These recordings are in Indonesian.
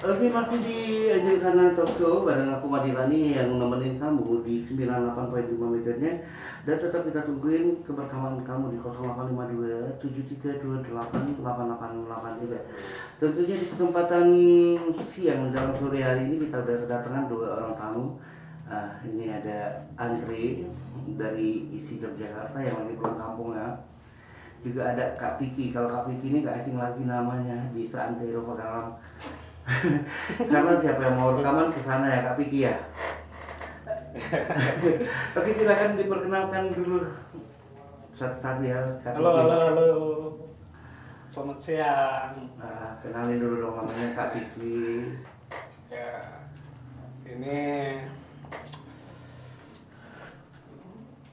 Oke, masih di Ajeng Sana Talk Show bareng aku Madilani yang nemenin kamu di 98,5 megahertz dan tetap kita tungguin kebersamaan kamu di 0852 7328 juga. Tentunya di kesempatan siang menjelang sore hari ini kita sudah kedatangan dua orang tamu. Ini ada Andre dari isi Yogyakarta yang lagi pulang kampung ya. Juga ada Kak Piki. Kalau Kak Piki ini gak asing lagi namanya di Seantero Pagalang. Karena siapa yang mau rekaman ke sana ya Kak Piki ya. Oke, silakan diperkenalkan dulu satu-satu ya Kak Piki. Halo. Selamat siang. Kenalin dulu dong namanya Kak Piki. Ya, ini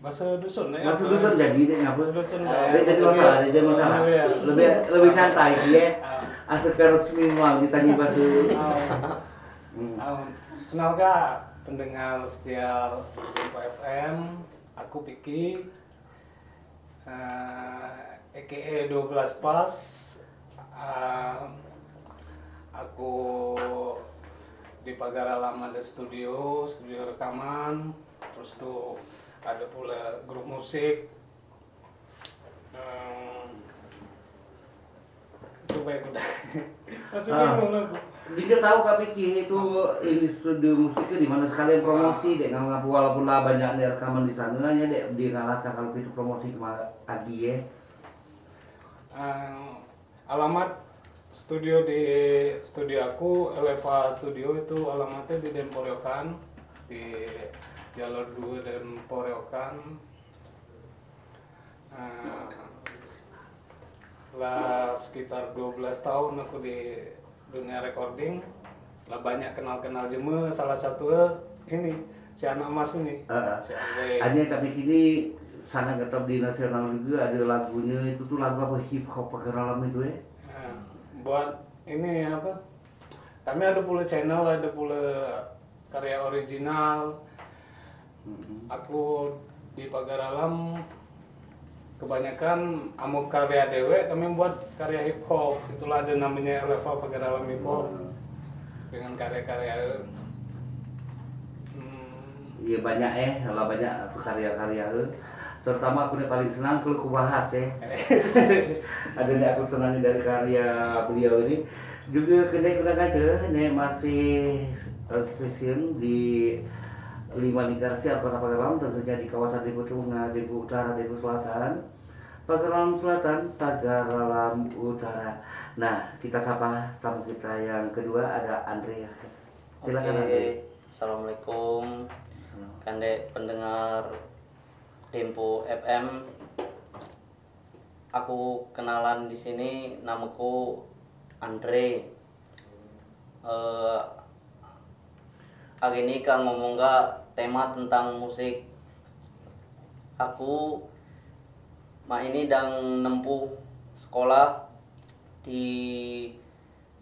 bahasa dusun ya. Masuk dusun jadi deh ngapa? Dusun Dia jadi masalah, lebih santai dia. Asal resmi mau ditanya bahasa. Kenal gak pendengar setia Info FM? Aku Piki, EKE 12 Pas. Aku di Pagaralam ada studio rekaman, terus tuh ada pula grup musik. Itu baik udah. Masih bingung aku. Dia tahu Kak Piki itu ini studio musiknya di mana sekalian promosi dek ngaku walaupun lah banyak rekaman di sana nya dek dia ngalahkan kalau itu promosi kemana lagi ya. Alamat studio aku Eleva Studio itu alamatnya di Demporiokan di Jalur 2 Demporiokan. Setelah sekitar 12 tahun aku di dunia recording, lah banyak kenal jeme, salah satu ini si anak mas ini. Si Andre. Hanya Kak Piki ini sangat ketop di nasional juga, ada lagunya itu tuh lagu apa hip hop Pagaralam itu ya. Buat ini apa? Kami ada pula channel, ada pula karya original. Aku di Pagaralam kebanyakan amuk karya dewe, kami buat karya hip hop. Itulah ada namanya Eleva Pagaralam Hip Hop dengan karya-karya. Iya banyak kalau banyak karya-karya terutama aku yang paling senang kalau aku bahas ya. Ada yang aku senangi dari karya beliau ini juga kena aja nih masih stasiun di 5 Lingkarsi Kota Pagaralam, tentunya di kawasan Depo Tengah, Depo Utara, Depo Selatan, Pagaralam Selatan, Pagaralam Utara. Nah, kita sapa tamu kita yang kedua ada Andre. Silakan Andre. Assalamualaikum. Kande pendengar Tempo FM. Aku kenalan di sini, namaku Andre. Hari ini kan ngomong tema tentang musik. Aku ini đang nempuh sekolah di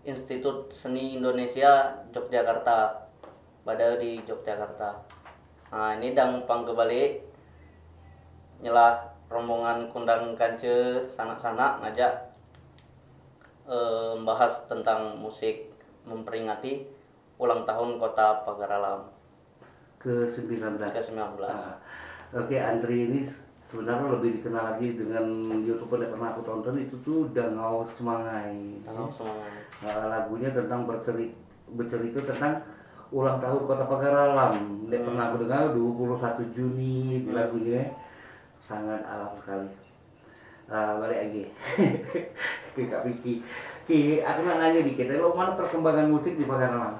Institut Seni Indonesia Yogyakarta, pada di Yogyakarta. Nah ini đang panggabalik nyelah rombongan kundang kance sanak-sanak ngajak membahas tentang musik, memperingati ulang tahun Kota Pagaralam ke-19. Oke, Andre ini sebenarnya lebih dikenal lagi dengan YouTuber yang pernah aku tonton itu tuh Dangau Semangai. Lagunya tentang bercerita tentang ulang tahun Kota Pagaralam. Pernah aku dengar 21 Juni di lagunya. Sangat alam sekali. Balik lagi ke Kak Piki. Aku nak nanya dikit, lo mana perkembangan musik di Pagaralam?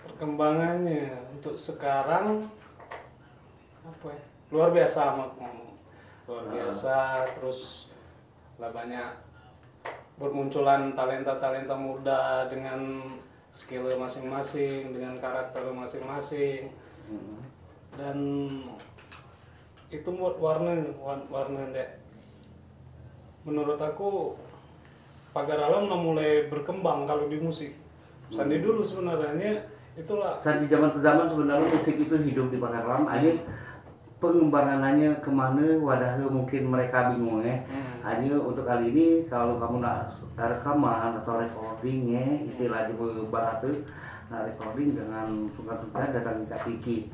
Perkembangannya untuk sekarang apa ya? Luar biasa amat ngomong. Luar biasa, terus lah banyak bermunculan talenta-talenta muda dengan skill masing-masing, dengan karakter masing-masing. Dan itu buat warna dek. Menurut aku Pagaralam mulai berkembang kalau di musik. Sandi dulu sebenarnya itulah. Sandi zaman ke zaman sebenarnya musik itu hidup di Pagaralam. Aja pengembangannya kemana wadahnya mungkin mereka bingung ya. Hanya untuk kali ini kalau kamu nak rekaman atau recordingnya istilahnya barat tuh nak recording dengan sungkan-sungkan datang Kak Piki.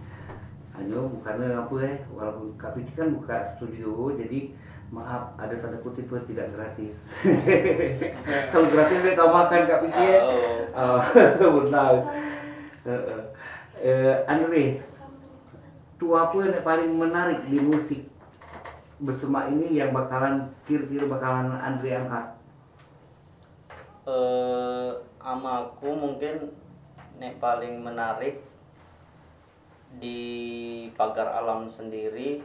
Hanya bukannya apa walaupun Kak Piki kan buka studio, jadi maaf ada tanda kutip tidak gratis. Kalau gratis saya tambahkan Kak Piki ya. Benar. Andre, tu apa yang paling menarik di musik bersama ini yang bakalan kira-kira bakalan Andre angkat? Ama aku mungkin nek paling menarik di Pagar Alam sendiri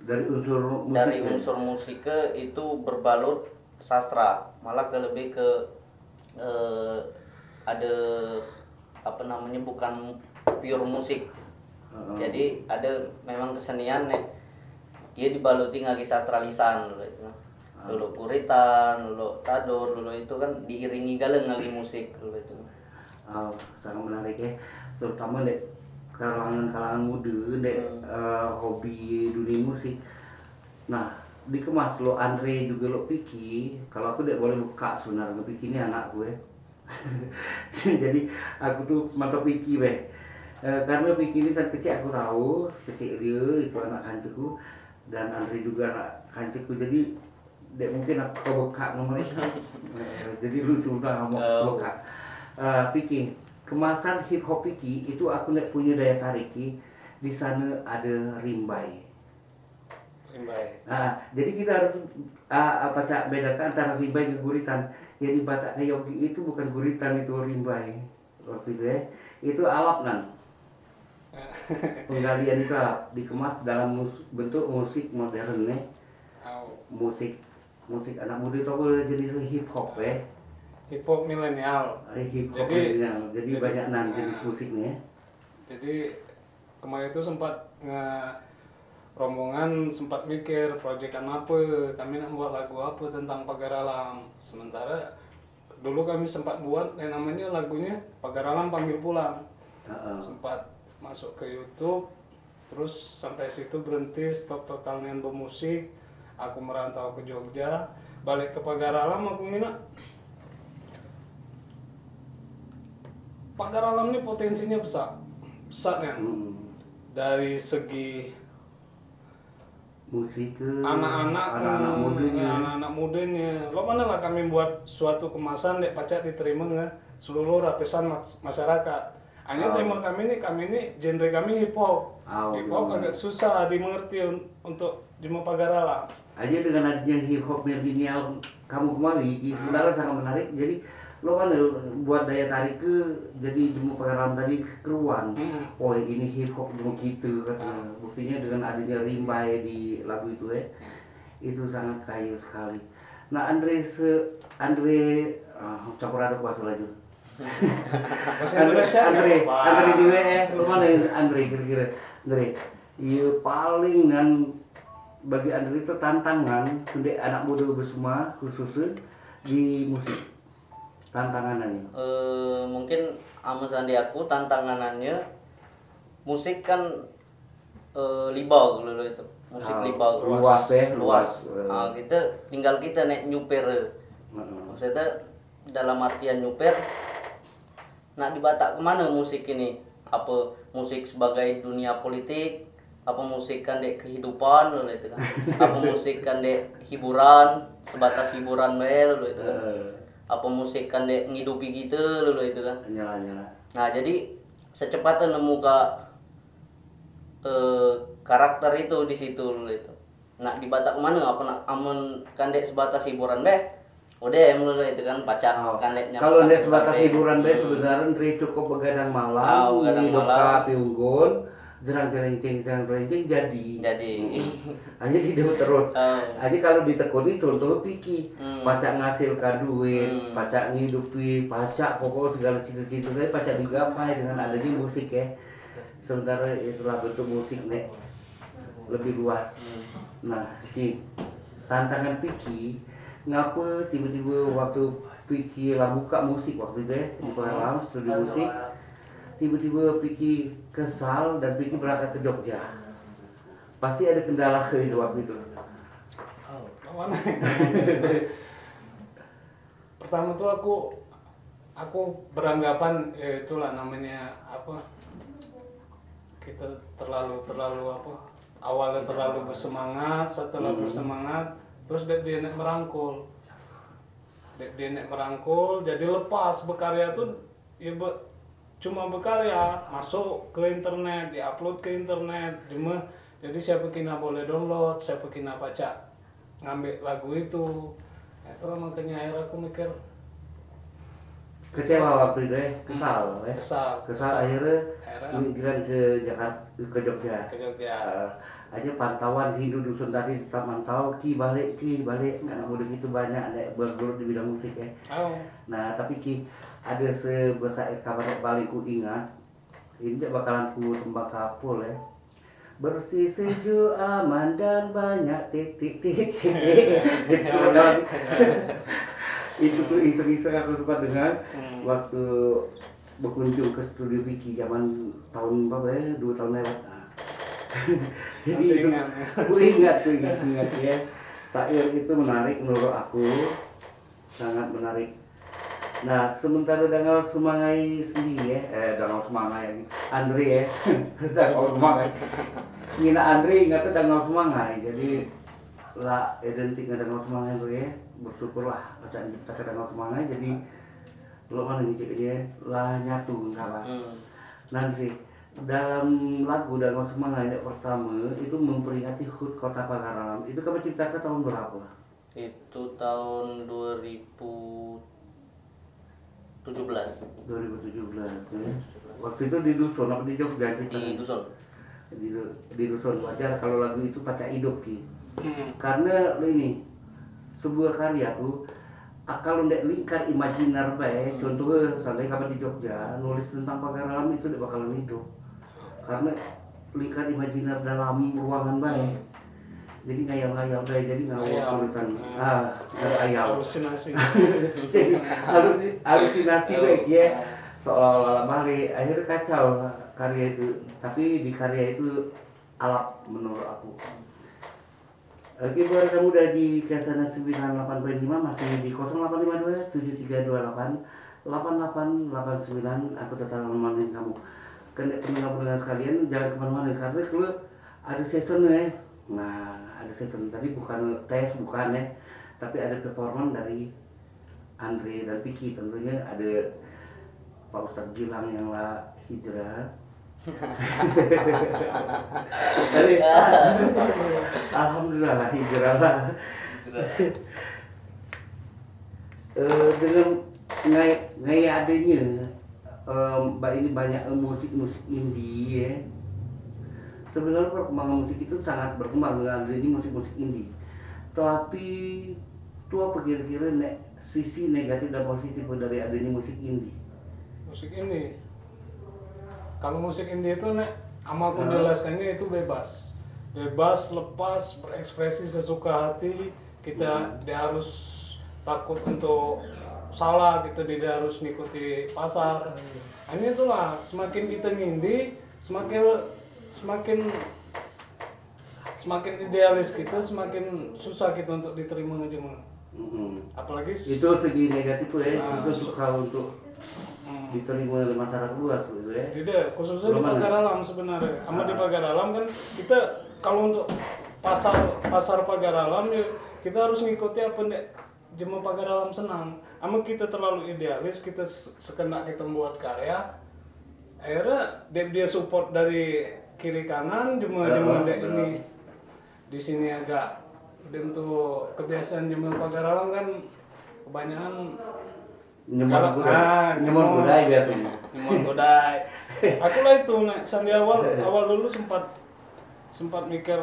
Dari unsur musik, dari unsur musiknya itu berbalut sastra, malah lebih ke ada apa namanya, bukan pure musik. Jadi ada memang kesenian nek dia dibaluti ngagi sastra lisan dulu itu. Dulu kuritan, dulu tadur, dulu itu kan diiringi galeng ngagi musik dulu itu. Sangat menarik ya, terutama dek kalangan muda dek hobi dunia musik. Nah dikemas lo Andre juga lo Piki, kalau aku dek boleh buka sebenarnya Piki ini anak gue. Jadi aku tuh mantap Piki weh. Karena Piki ini saat kecil aku tahu kecil dia itu anak kanceku dan Andre juga anak kanceku, jadi dek mungkin aku kebekak sama mereka. Jadi lucu lah mau kebekak. Piki, kemasan hip hop Piki itu aku nggak punya daya tarik. Di sana ada rimbai. Jadi kita harus bedakan antara rimbai dan guritan. Yang di Batak Yogi itu bukan guritan, itu rimbai. Waktu itu itu alap kan. Penggalian itu alap dikemas dalam bentuk musik modern musik anak muda itu apa jenis hip hop hip hop milenial. Jadi banyak jenis musiknya. Jadi kemarin itu sempat rombongan sempat mikir proyekan apa, kami nak buat lagu apa tentang Pagar Alam. Sementara dulu kami sempat buat yang namanya lagunya Pagar Alam Panggil Pulang. Sempat masuk ke YouTube, terus sampai situ berhenti, stop total dengan bermusik. Aku merantau ke Jogja, balik ke Pagar Alam, aku minat Pagar Alam ini potensinya besar kan? Dari segi musik anak-anak mudanya. Lo mana lah kami buat suatu kemasan dek pacak diterima nggak seluruh lapisan masyarakat. Hanya terima kami ini genre kami hip hop. Hip hop agak susah dimengerti untuk Jemu Pagar Alam. Aja dengan adanya hip hop milenial kamu kembali sebenarnya sangat menarik. Jadi lo kan buat daya tarik ke jadi Jemu Pagar Alam tadi keruan. Oh ini hip hop Jemu gitu katanya. Buktinya dengan adanya rimbai di lagu itu itu sangat kaya sekali. Nah Andre campur aduk bahasa lagi. Andre di lo mana Andre kira-kira Andre? Iya paling dan bagi Andre itu tantangan untuk anak muda bersama khususnya di musik. Tantangannya mungkin amesan di aku tantanganannya musik kan libau dulu itu musik libau luas. Kita tinggal kita nek nyuper maksudnya dalam artian nyuper nak dibatak kemana musik ini, apa musik sebagai dunia politik, apa musik kan dek kehidupan dulu itu kan, apa musik kan dek hiburan sebatas hiburan dulu itu kan. Apa musik kan dek ngidupi gitu dulu itu kan. Nyala. Nah jadi secepatnya nemu karakter itu di situ dulu itu. Nak dibatak mana apa nak amun kan dek sebatas hiburan udah dulu itu kan pacak kan deknya. Kalau dek sebatas hiburan sebenarnya cukup begadang malam, doka piunggun, jerang-jering jadi. Hanya hidup terus. Aja kalau ditekuni contoh Piki, pacak ngasilkan duit, pacak ngidupi, pacak pokok segala cita-cita saya pacak digapai dengan adanya musik Sementara itulah bentuk musik lebih luas. Nah, tantangan Piki, ngapa tiba-tiba waktu Piki lah buka musik waktu itu di Pagar Alam studio musik, tiba-tiba Piki kesal dan Piki berangkat ke Jogja. Pasti ada kendala itu waktu itu. Pertama tuh aku beranggapan itulah namanya apa, kita terlalu apa, awalnya terlalu bersemangat, setelah bersemangat terus dia merangkul, jadi lepas berkarya tuh ya cuma berkarya, masuk ke internet, diupload ke internet, cuma jadi siapa kena boleh download, siapa kena baca ngambil lagu itu. Itulah makanya akhirnya aku mikir kecewa waktu itu kesal akhirnya migran ke Jakarta, ke Jogja. Aja pantauan sih dusun tadi kita mantau balik karena udah gitu banyak bergelut di bidang musik ya. Nah tapi ada sebesar kabar balik ku ingat ini bakalan ku tembak kapul ya. Bersih sejuk aman dan banyak titik itu tuh iseng-iseng aku suka dengar waktu berkunjung ke studio Vicky zaman tahun berapa ya, 2 tahun lewat. Jadi aku ingat ya, syair itu menarik menurut aku, sangat menarik. Nah sementara Dangal Sumangai sendiri ya, Dangal Sumangai Andre ya, Dangal Sumangai Ngina Andre ingatnya Dangal Sumangai, jadi lah identik dengan Dangal Sumangai itu ya, bersyukurlah bacaan kita ke Dangal Sumangai, jadi lo mana nih ceknya lah nyatu kawan. Nanti dalam lagu Dangal Sumangai yang pertama itu memperingati HUT Kota Pagaralam, itu kamu ciptakan tahun berapa? Itu tahun 2017 ya. Waktu itu di dusun apa di Jogja? Di dusun. Di dusun wajar kalau lagu itu paca hidup karena ini sebuah karya tuh kalau ndek lingkar imajiner bae contohnya sampai kapan di Jogja nulis tentang Pagaralam itu ndek bakalan hidup karena lingkar imajiner dalam ruangan bae. Jadi ngayal-ngayal bae, jadi ngawal tulisan ayam halusinasi. Jadi halusinasi baik ya, seolah-olah balik akhirnya kacau karya itu. Tapi di karya itu alap menurut aku. Oke, buat kamu udah di Kesana 98.5 masih di 0852 7328 8889, aku tetap menemani kamu. Pendengar sekalian jangan kemana-mana karena kalau ada season ya. Nah, ada season tadi bukan tes bukan ya, tapi ada performan dari Andre dan Vicky, tentunya ada Pak Ustadz Gilang yang lah hijrah. Tapi alhamdulillah lah hijrah lah. Dengan ngaya adanya mbak ini banyak musik indie ya. Sebenarnya perkembangan musik itu sangat berkembang dengan ini musik indie. Tapi itu apa kira-kira sisi negatif dan positif dari adanya musik indie? Musik indie, kalau musik indie itu amal penjelaskannya itu bebas, lepas, berekspresi sesuka hati. Kita tidak harus takut untuk salah, kita tidak harus ngikuti pasar. Ini itulah semakin kita ngindie, semakin idealis kita, semakin susah kita untuk diterima aja apalagi itu segi negatif ya, itu suka untuk diterima oleh masyarakat luas gitu ya. Tidak, khususnya di Pagaralam sebenarnya. Di Pagaralam kan kita kalau untuk pasar Pagaralam ya kita harus ngikuti apa nek jemaah Pagaralam senang. Kita terlalu idealis, kita sekenak kita membuat karya, akhirnya dia support dari kiri kanan jemaah ini di sini agak untuk kebiasaan jemaah Pagaralam kan kebanyakan nyemot budaya biasanya. Nyemot budaya. Aku lah itu sandi awal dulu sempat mikir,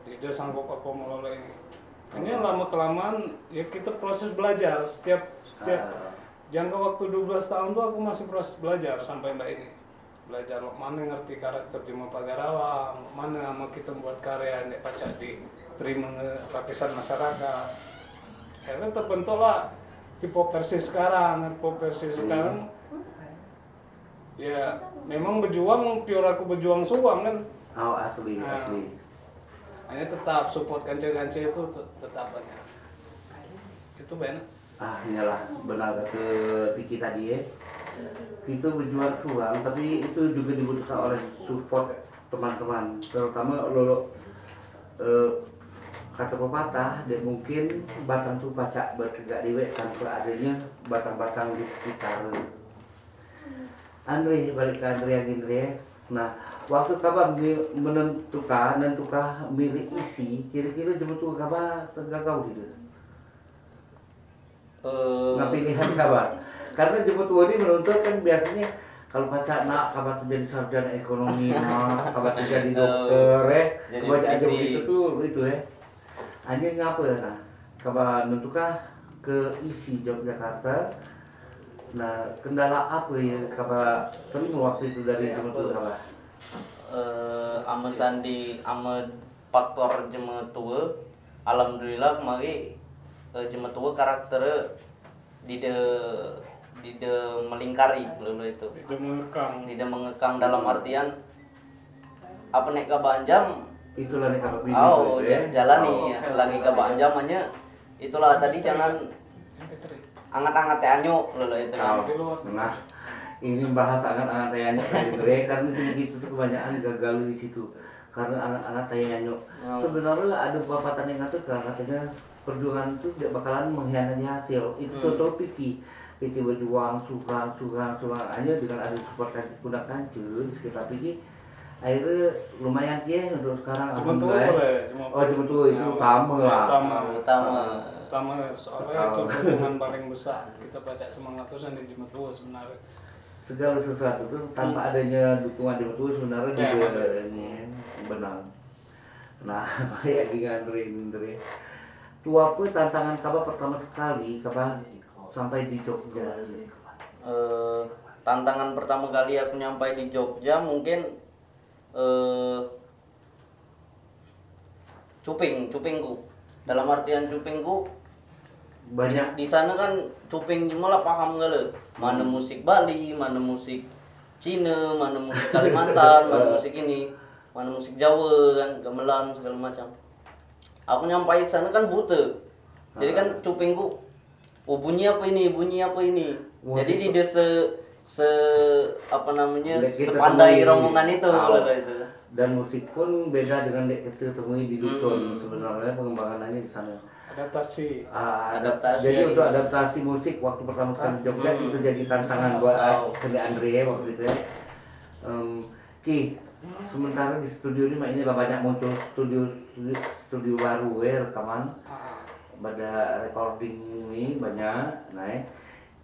tidak sanggup aku mengelola ini. Ini lama kelamaan ya kita proses belajar setiap jangka waktu 12 tahun tuh aku masih proses belajar sampai mbak ini. Belajar mana ngerti karakter jemaah Pagaralam, mana sama kita buat karya yang pacak diterima lapisan masyarakat. Akhirnya terbentuklah hip hop versi sekarang. Ya memang berjuang, pure aku berjuang suang kan. Asli. Hanya tetap support kancil-kancil itu tetap banyak. Itu benar. Iyalah benar kata Piki tadi ya. Kita berjuang suang, tapi itu juga dibutuhkan oleh support teman-teman, terutama lolo kata pepatah dan mungkin batang tu pacak bertegak dewek tanpa adanya batang-batang di sekitar. Andre balik ke Andre. Nah, waktu kabar menentukan milih isi, kira-kira jemput kabar tergagau gitu. Nggak pilihan kabar. Karena jemput ini menuntut kan biasanya kalau pacar nak kabar jadi sarjana ekonomi, nak kabar jadi dokter, kebanyakan jemput itu tuh itu hanya ngapa nah kabar menentukan ke isi Yogyakarta. Nah, kendala apa ya kabar terima waktu itu dari jemput kabar? Ame sandi ame faktor jemetua alhamdulillah kemari jemetua karakter di melingkari lulu itu tidak mengekang dalam artian apa nek ka Banjam itulah nek ka jalani ya selagi ka Banjam hanya itulah tadi jangan angat-angat anyo lulu itu nah ini bahas anak-anak tayanya tadi karena begitu tuh kebanyakan gagal di situ karena anak-anak tayanya sebenarnya ada pepatah yang katanya perjuangan itu tidak bakalan mengkhianati hasil itu total Piki berjuang sugang hanya dengan ada support kuda kancil di sekitar Piki akhirnya lumayan ya untuk sekarang cuma tuh itu utama soalnya itu dukungan paling besar kita baca semangat terus di Jemetua sebenarnya segala sesuatu itu tanpa adanya dukungan Jemetua sebenarnya juga ini benar. Nah kayak Andre tua apa tantangan kabar pertama sekali kabar sampai di Jogja? Tantangan pertama kali aku nyampai di Jogja mungkin cupingku dalam artian cupingku banyak di sana kan cuping malah paham gak le mana musik Bali, mana musik Cina, mana musik Kalimantan, mana musik ini, mana musik Jawa kan, gamelan segala macam. Aku nyampai ke sana kan buta. Jadi kan cupingku bunyi apa ini. Jadi di apa namanya sepandai rombongan itu itu. Dan musik pun beda dengan yang kita temui di dusun sebenarnya pengembangannya di sana. Adaptasi. Jadi untuk adaptasi musik waktu pertama sekali di Jogja itu jadi tantangan buat Andre waktu itu ya. Ki, sementara di studio ini banyak muncul studio baru rekaman. Pada recording ini banyak,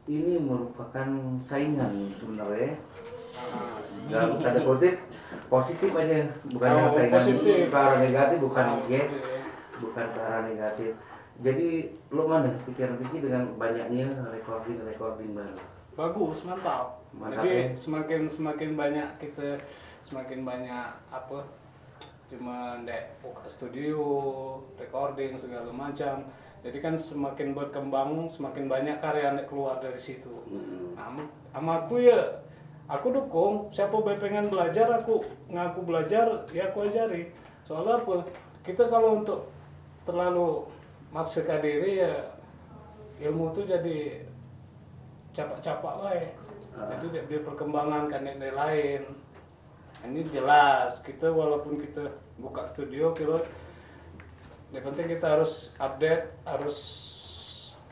ini merupakan saingan sebenarnya. Dalam tanda kutip positif aja, bukan saingan ke arah negatif, bukan ke arah negatif. Jadi lo mana pikiran dengan banyaknya recording baru? Bagus, mantap. Jadi semakin banyak kita semakin banyak apa? Cuma buka studio, recording segala macam. Jadi kan semakin berkembang, semakin banyak karya yang keluar dari situ. Nah, sama aku dukung. Siapa pengen belajar, aku ngaku belajar, ya aku ajari. Soalnya apa? Kita kalau untuk terlalu maksakan diri ya ilmu tuh jadi capak-capak lah ya. Jadi dia perkembangan kan yang lain. Ini jelas kita walaupun kita buka studio yang penting kita harus update, harus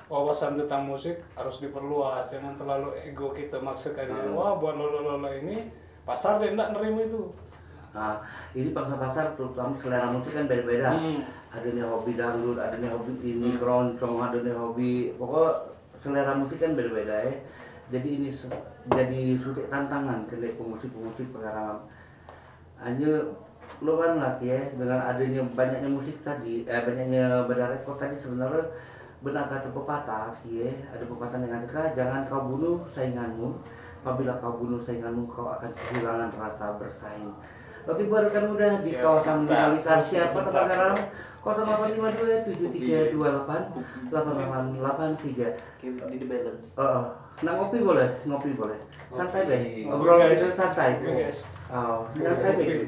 wawasan tentang musik harus diperluas, jangan terlalu ego kita maksakan diri. Wah buat lolo ini pasar dia enggak nerima itu. Nah, ini pasar terutama selera musik kan beda-beda. Ada nih hobi dangdut, ada nih hobi ini keroncong, ada nih hobi pokok selera musik kan beda-beda ya. Jadi ini jadi suatu tantangan ke pemusik pengarang. Hanya lo kan lah ya dengan adanya banyaknya musik tadi, banyaknya benda rekod tadi sebenarnya benar kata pepatah ya. Ada pepatah yang mengatakan jangan kau bunuh sainganmu. Apabila kau bunuh sainganmu kau akan kehilangan rasa bersaing. Oke, baru kan udah di kawasan Balikan siapa tempat garam 0852 7328 8883. Di balance. Nah ngopi boleh. Santai deh. Ngobrol itu santai. Santai deh.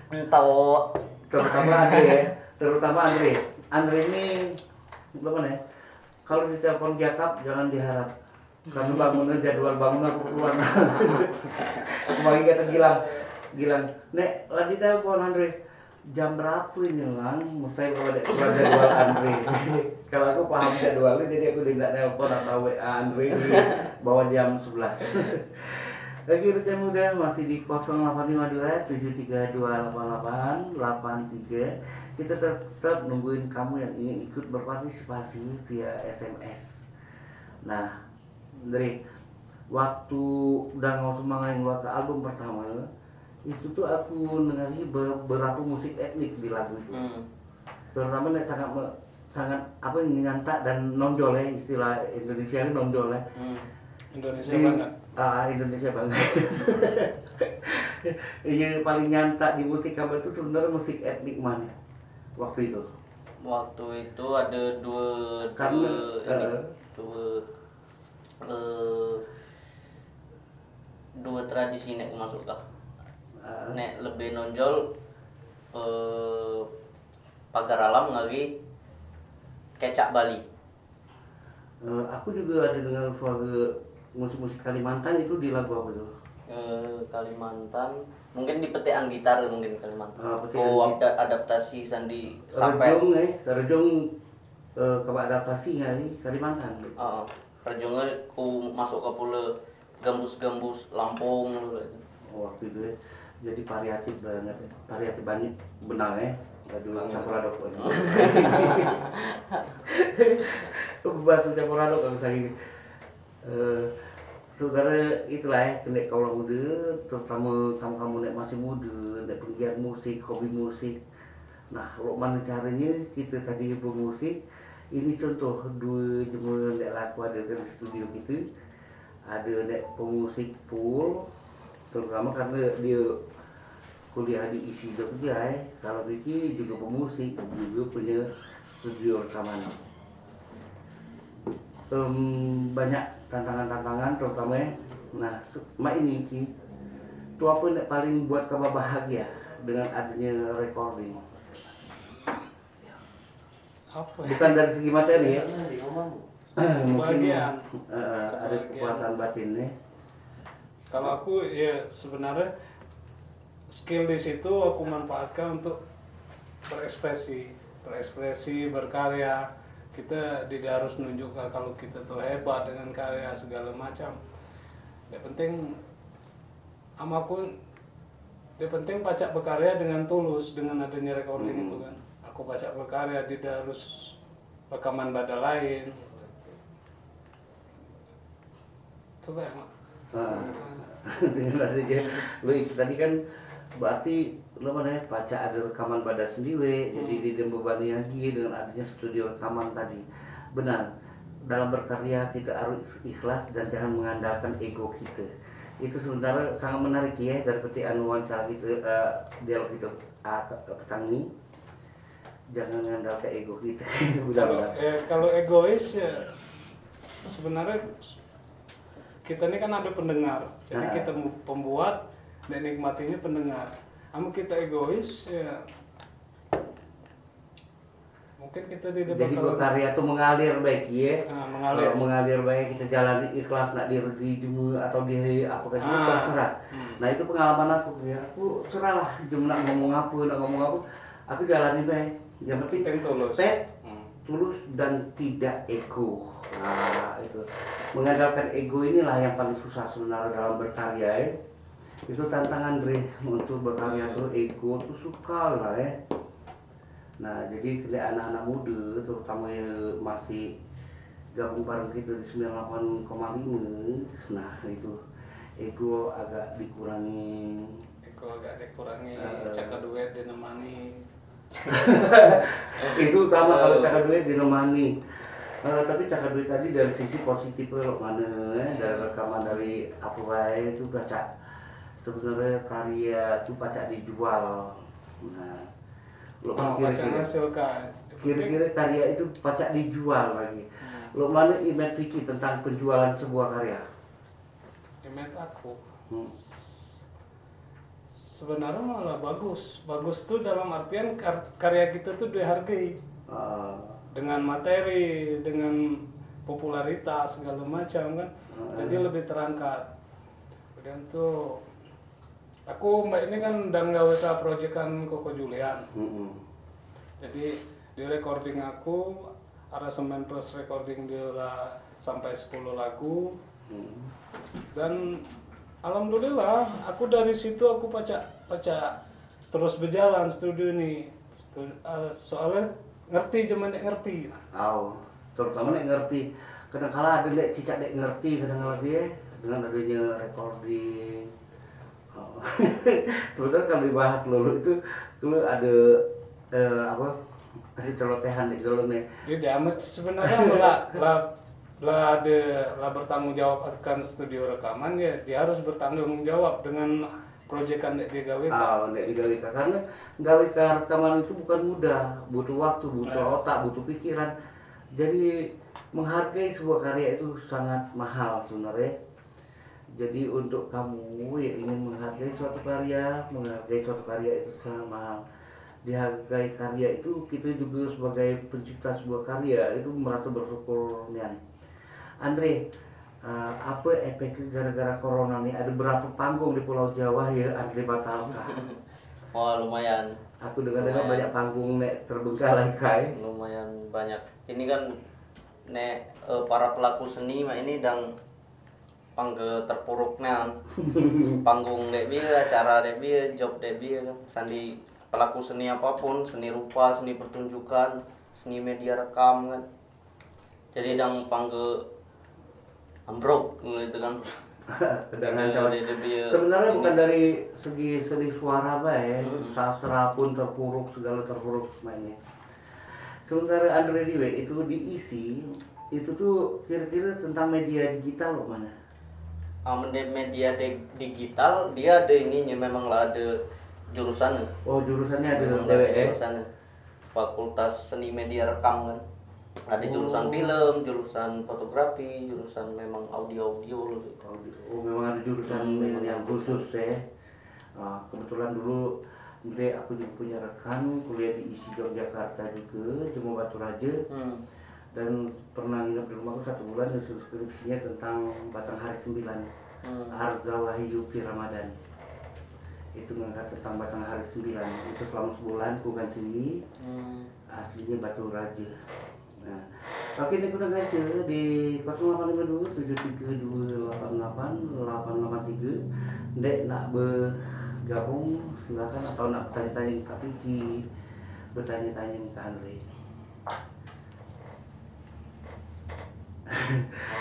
Entah. Terutama Andre. Andre ini apa nih? kalau ditelepon Jakab jangan diharap. Karena bangunan jadwal bangunan keluar. Kemarin kata Gilang, Nek, lagi telepon Andre. Jam berapa ini lang? Mustahil kalau ada keluar jadwal Andre. Kalau aku paham jadwalnya, jadi aku tidak telepon atau WA Andre di bawah jam 11. Lagi rekan muda masih di 0852 7328883. Kita tetap nungguin kamu yang ingin ikut berpartisipasi via SMS. Nah, dari waktu udah nggak semangat ngeluarin album pertama itu tuh aku dengerin beberapa musik etnik di lagu itu. Terutama sangat apa nyanta dan nonjol ya, istilah Indonesia ini nonjol ya. Indonesia banget. Indonesia banget. Yang paling nyanta di musik kamu itu sebenarnya musik etnik mana waktu itu? Waktu itu ada dua tradisi nek masuk kah. Nek lebih nonjol pagar alam lagi kecak Bali. Aku juga ada dengar suara musik-musik Kalimantan itu di lagu apa tuh? Kalimantan mungkin di petikan gitar mungkin Kalimantan. Adaptasi sandi sampai Rejong coba adaptasi nih Kalimantan. Rejongnya ku masuk ke pula gambus-gambus Lampung waktu itu ya. Jadi variatif banget, variatif banyak benang ya. Aduh, campur aduk. Bahasa campur aduk kalau saya ini. Saudara itulah ya, kena kalau muda, terutama kamu nek masih muda, nek penggiat musik, hobi musik. Nah, kalau mana caranya kita tadi bermusik, ini contoh dua jemur nek laku ada di studio gitu, ada nek pemusik full, terutama karena dia kuliah di isi Jogja ya. Kalau Vicky juga pemusik, juga punya studio rekaman. Banyak tantangan-tantangan terutama ya. Nah, ini Ki, itu apa yang paling buat kamu bahagia dengan adanya recording? Apa? Bukan dari segi materi ya. Mungkin Kebahagiaan. Ada kepuasan batin ya. Kalau aku ya sebenarnya skill di situ aku manfaatkan untuk berekspresi, berkarya. Kita tidak harus menunjukkan kalau kita tuh hebat dengan karya segala macam. Yang penting yang penting pacak berkarya dengan tulus dengan adanya recording itu kan. Aku pacak berkarya tidak harus rekaman bada lain. Coba ya, Mak. Dengan aja. Lu tadi kan berarti lo mana ya baca ada rekaman pada sendiri, jadi tidak membebani lagi dengan adanya studio rekaman tadi. Benar, dalam berkarya kita harus ikhlas dan jangan mengandalkan ego kita. Itu sebenarnya sangat menarik ya dari petikan wawancara gitu, dialog itu petang ini. Jangan mengandalkan ego kita. Kalau egois ya sebenarnya kita ini kan ada pendengar, jadi kita pembuat dan nikmatinya pendengar. Namun kita egois ya mungkin kita tidak jadi berkarya itu mengalir baik ya. Mengalir baik, kita jalani ikhlas, nak dirugi jemu atau di apa kan terserah. Nah itu pengalaman aku ya. Aku serahlah jemu nak ngomong apa, aku jalani baik. Yang penting tulus dan tidak ego. Nah itu mengandalkan ego inilah yang paling susah sebenarnya dalam berkarya ya. Itu tantangan Dre untuk berkarya tuh ego tuh suka lah ya. Nah jadi kalau anak-anak muda terutama yang masih gabung bareng kita di 98,5, nah itu ego agak dikurangi. Cakap duit dinemani. Itu utama kalau cakap duit dinemani. Tapi cakap duit tadi dari sisi positifnya loh mana ya, dari rekaman dari apa itu baca. Sebenarnya karya itu pacak dijual. Nah, lo kira-kira karya itu pacak dijual lagi. Lo mana image Vicky tentang penjualan sebuah karya? Image aku sebenarnya malah bagus tuh dalam artian karya kita tuh dihargai dengan materi, dengan popularitas segala macam kan, jadi lebih terangkat. Kemudian tuh aku mbak ini kan dan gawe ke proyekan Koko Julian. Jadi di recording aku aransemen plus recording dia lah sampai 10 lagu. Dan alhamdulillah aku dari situ aku pacak terus berjalan studio ini. Soalnya ngerti cuman ngerti. Terutama nek ngerti. Kadang-kala ada nek cicak nek ngerti kadang-kala dia dengan adanya recording. Sebenarnya kalau dibahas dulu itu dulu ada ada celotehan di dalam nih. Jadi amat sebenarnya lah bertanggung jawab akan studio rekaman ya, dia harus bertanggung jawab dengan proyekan yang dia gawe. Nek digawe karena gawe rekaman itu bukan mudah, butuh waktu, butuh otak, butuh pikiran. Jadi menghargai sebuah karya itu sangat mahal sebenarnya. Jadi untuk kamu yang ingin menghargai suatu karya itu sangat mahal. Dihargai karya itu kita juga sebagai pencipta sebuah karya itu merasa bersyukur nih. Andre, apa efeknya gara-gara corona nih? Ada berapa panggung di Pulau Jawa ya Andre batalkan? Oh lumayan. Aku dengar-dengar banyak panggung nek terbengkalai kai. Lumayan banyak. Ini kan nek para pelaku seni mak ini dan pangge terpuruknya panggung dek bieu, acara dek bieu, job dek bieu kan. Sandi pelaku seni apapun, seni rupa, seni pertunjukan, seni media rekam kan. Jadi dang pangge ambruk gitu kan. Sebenarnya bukan dari segi seni suara baik, sastra pun terpuruk, segala terpuruk semuanya. Sementara Andre Diwe itu diisi, itu tuh kira-kira tentang media digital loh mana? Media digital dia ada ininya, memang lah ada jurusannya. Oh jurusannya ada jurusannya. Fakultas Seni Media Rekam kan. Ada jurusan film, jurusan fotografi, jurusan memang audio gitu. Oh memang ada jurusan yang khusus ya. Kebetulan dulu aku juga punya rekan kuliah di ISI Yogyakarta juga, Jemu Batu Raja. Dan pernah nginep di rumahku 1 bulan dan skripsinya tentang Batang Hari 9 Arza Wahyu Fi Ramadan. Itu mengangkat tentang Batang Hari 9. Itu selama sebulan ku ganti aslinya Batu Raja. Nah, oke nih udah ngaca di 0852 732 88 883. Dek nak bergabung silakan, atau nak bertanya-tanya tapi bertanya-tanya ke Andre.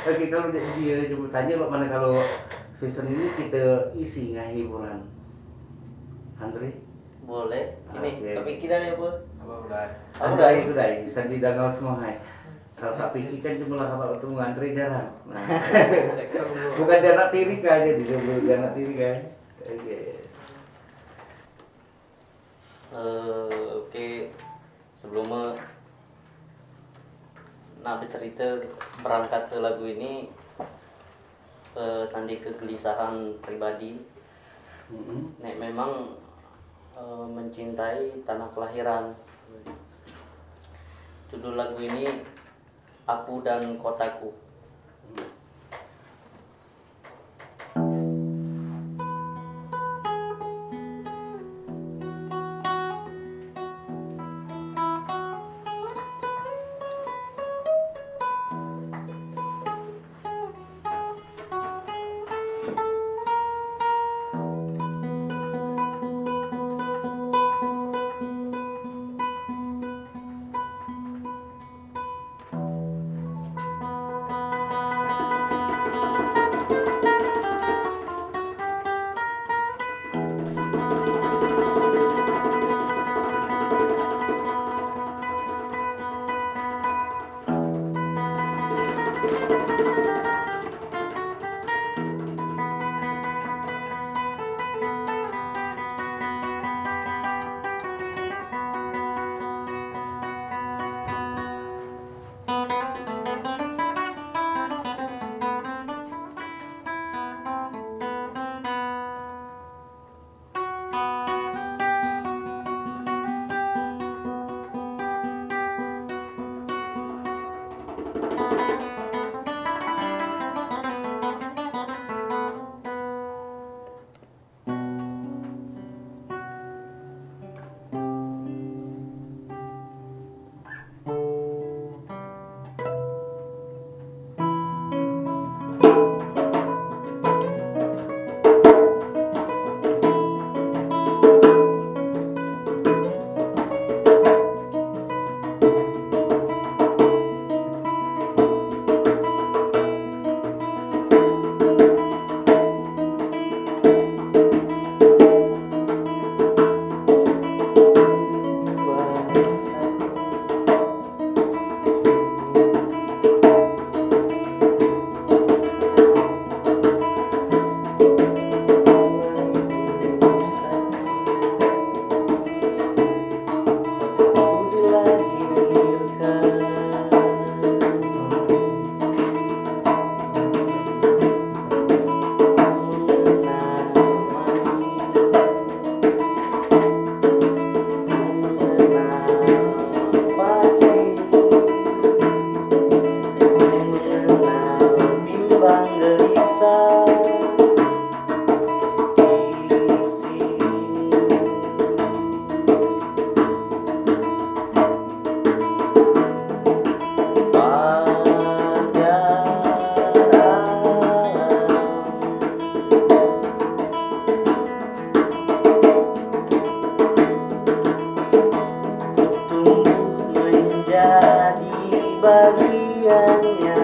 Oke, kalau dia coba tanya mana kalau season ini kita isi nggak hiburan, Andre? Boleh. Ini tapi kita ya bu. Udah bisa didanggal semua hai. Kalau sapi kan cuma lah kapal itu Andre jarang. Nah, bukan jarak tiri aja di sebelum jarak tiri kan. Oke. Sebelumnya bercerita berangkat ke lagu ini sandi kegelisahan pribadi. Nek memang mencintai tanah kelahiran. Judul lagu ini Aku dan Kotaku. bagiannya.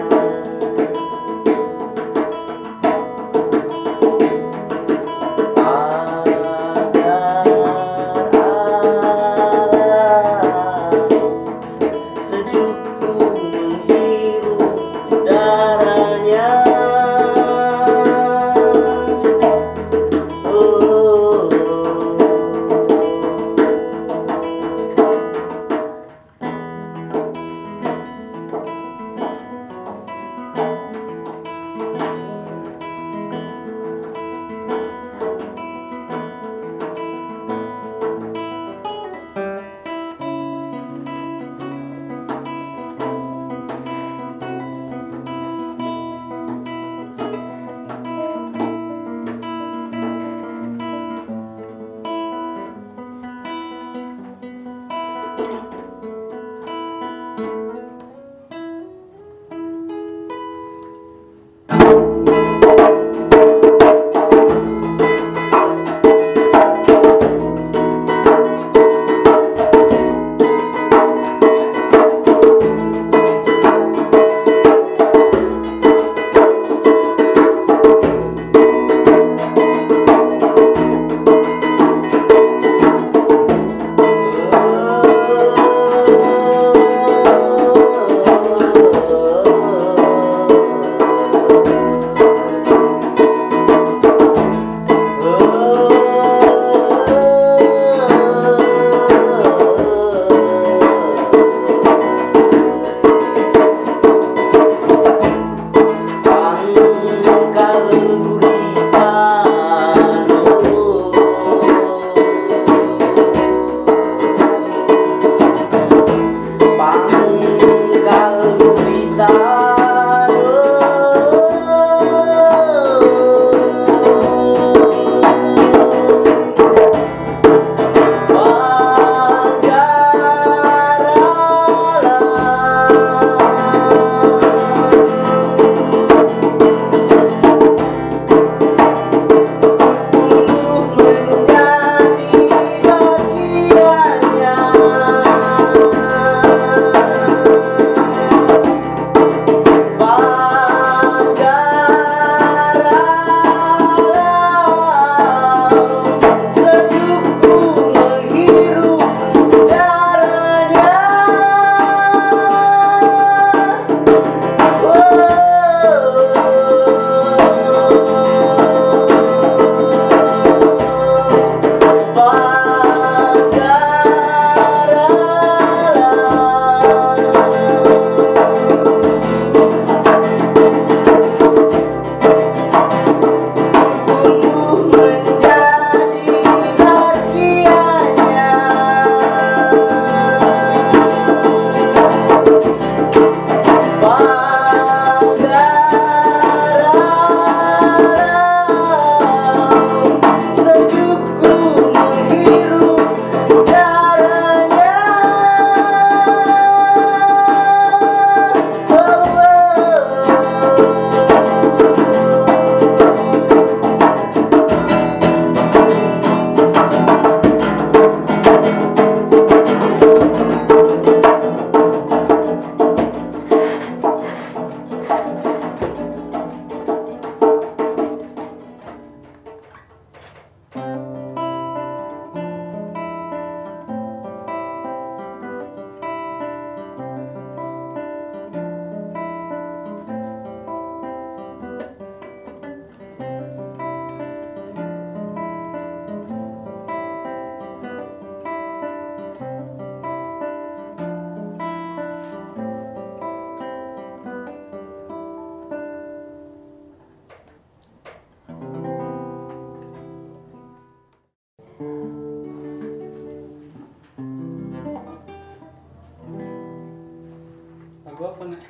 Lagu apa nih?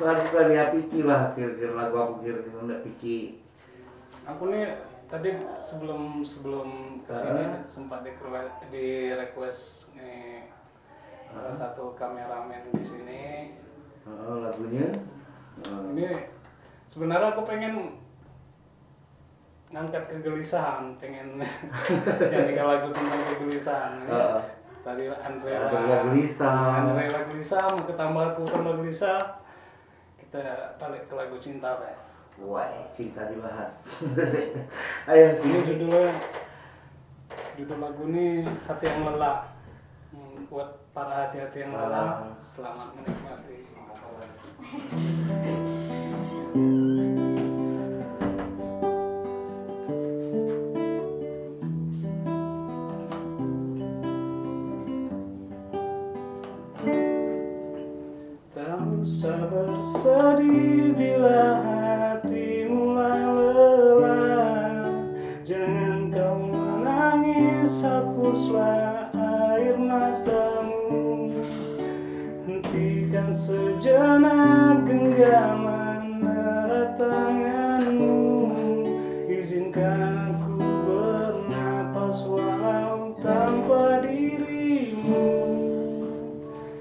Lagu karya Piki lah, kira-kira lagu apa kira-kira nggak Piki? Aku nih tadi sebelum kesini sempat di request nih salah satu kameramen di sini. Lagunya? Ini sebenarnya aku pengen ngangkat kegelisahan, pengen nyanyi lagu tentang kegelisahan. Tadi Andrea Gelisah, mau ketambah aku tambah gelisah. Kita balik ke lagu cinta, Pak. Wah, cinta dibahas. Ayo, Ini judul lagu ini Hati yang Lelah. Buat para hati-hati yang lelah, selamat menikmati. Tak usah bersedih bila hati mulai lelah. Jangan kau menangis, hapuslah air matamu. Hentikan sejenak genggaman erat tanganmu. Izinkan aku bernapas walau tanpa dirimu.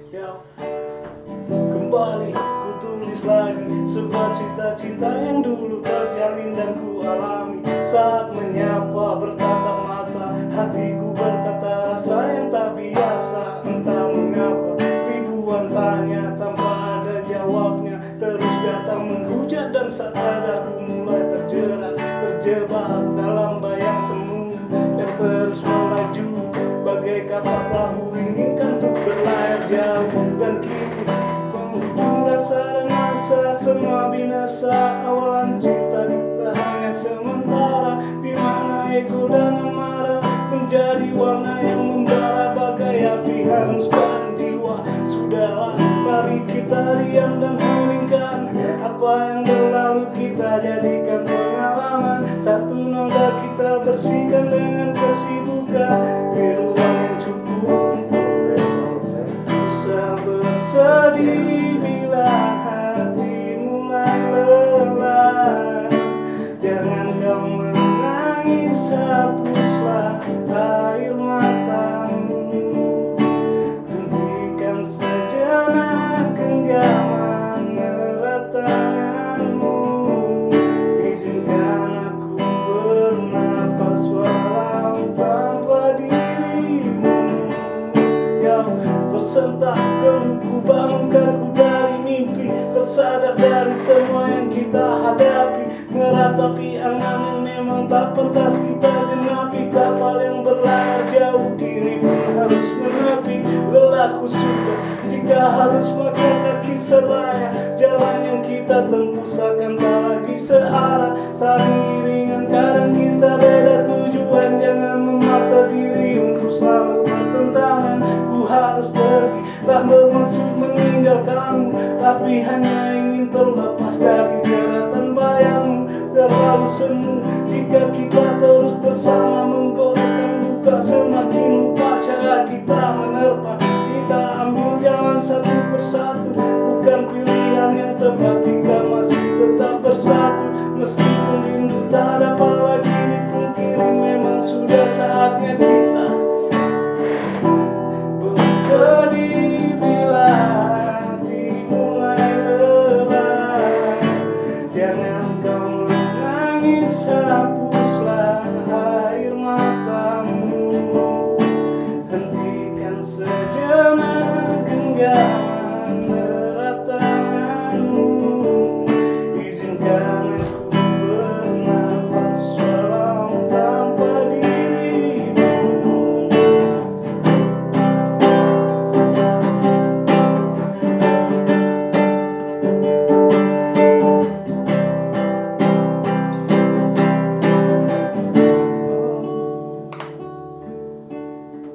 Ya. Kembali ku tulis lagi sebuah cita-cita yang dulu terjalin dan ku alami. Saat menyapa bertatap mata, hatiku berkata rasa yang tak biasa. Entah mengapa ribuan tanya tanpa ada jawabnya terus datang menghujat, dan saat sadar ku mulai terjebak dalam bayang semu yang terus melaju bagai kapal perahu inginkan untuk berlayar jauh. Dan kini rasa dan asa semua binasa. Awalan cinta kita hanya sementara, di mana ego dan amarah menjadi warna yang membara bagai api hanguskan jiwa. Sudahlah, mari kita diam dan heningkan apa yang berlalu, kita jadikan pengalaman. Satu noda kita bersihkan dengan kesibukan di ruang yang cukup. Usah bersedih bila hati mulai lelah. Jangan kau menangis, hapuslah air matamu. Hentikan sejenak genggaman erat tanganmu. Izinkan aku bernapas walau tanpa dirimu. Kau tersentak keluhku, bangunkan ku dari mimpi. Tersadar dari semua yang kita hadapi, meratapi angan yang memang tak pantas kita genapi. Kapal yang berlayar jauh kini pun harus menepi. Lelahku sudah jika harus pakai kaki seraya. Jalan yang kita tempuh seakan tak lagi searah. Saling iringan kadang kita beda tujuan. Jangan memaksa diri untuk selalu bertentangan. Ku harus pergi, tak bermaksud meninggalkanmu, tapi hanya ingin terlepas dari jeratan bayangmu. Terlalu semu jika kita terus bersama menggoreskan luka. Semakin lupa cara kita menerpa. Kita ambil jalan satu persatu, bukan pilihan yang tepat jika masih tetap bersatu. Meskipun rindu tak dapat lagi dipungkiri, memang sudah saatnya kita bersedih bila hati mulai lelah. Jangan kau menangis, hapuslah air matamu. Hentikan sejenak genggaman erat tanganmu. Izinkan aku bernapas walau tanpa dirimu.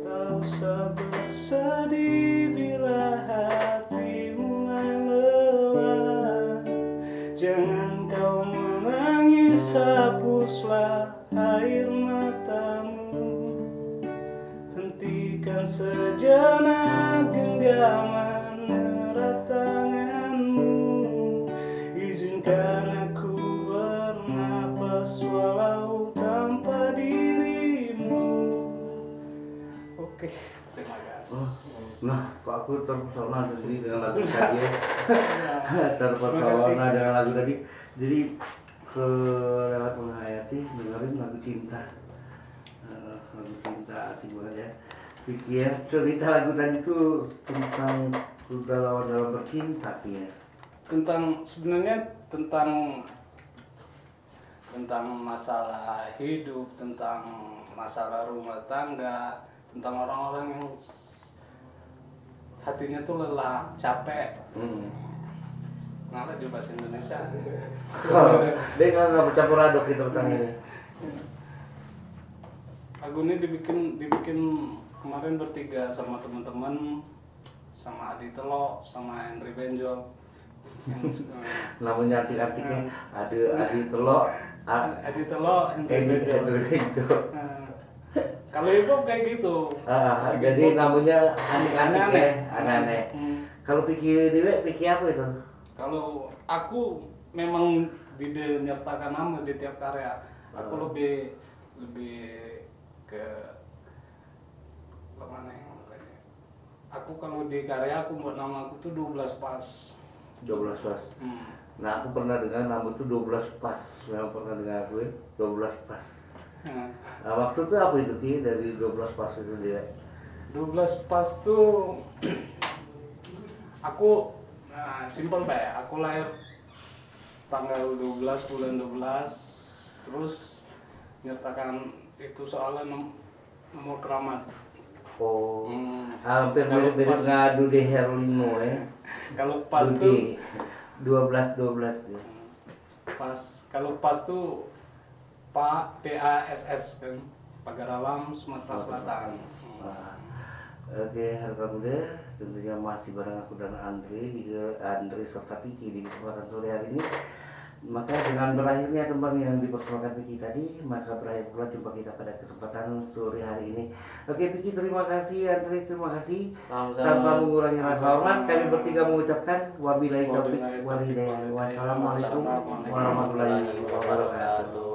Tak usah bersedih bila hati mulai lelah. Jangan kau menangis, hapuslah air matamu. Hentikan sejenak genggaman erat tanganmu. Izinkan aku bernapas walau tanpa dirimu. Oke, terima kasih. Nah, kok aku terpesona sendiri dengan lagu tadi. Terpesona dengan lagu tadi. Jadi lewat menghayati dengerin lagu cinta. Lagu cinta asik banget ya. Pikir cerita lagu tadi itu tentang galau dalam bercinta ya. Tentang sebenarnya tentang masalah hidup, tentang masalah rumah tangga, tentang orang-orang yang hatinya tuh lelah, capek. Ngalah di bahasa Indonesia. Dia nggak bercampur aduk gitu tentang ini. Lagu ini dibikin kemarin bertiga sama teman-teman, sama Adi Telo, sama Henry Benjol. Namanya artik-artiknya ada Adi Telo, Henry Benjol. Kalau hip hop kayak gitu. Jadi namanya aneh-aneh. Kalau pikir apa itu? Kalau aku memang dinyertakan nama di tiap karya. Aku lebih ke mana yang aku kalau di karya aku buat nama aku tuh 12 pas. 12 pas. Nah, aku pernah dengar nama itu 12 pas. Memang pernah dengar aku 12 pas. Nah, maksudnya apa itu Ki dari 12 pas itu dia? 12 pas tuh aku simpel Pak. Aku lahir tanggal 12 bulan 12 terus nyertakan itu soalnya nomor keramat. Oh, hampir mirip ngadu di Herlino ya. Kalau pas tuh 12 ya. Pas, kalau pas tuh PASS kan, Pagar Alam Sumatera Selatan. Oke, harga muda tentunya masih bareng aku dan Andre serta Piki di kesempatan sore hari ini. Maka dengan berakhirnya tembang yang dipersembahkan Piki tadi, maka berakhir pula jumpa kita pada kesempatan sore hari ini. Oke Piki, terima kasih, Andre terima kasih. Tanpa mengurangi rasa hormat, kami bertiga mengucapkan wabillahi taufiq wal hidayah. Wassalamualaikum warahmatullahi wabarakatuh.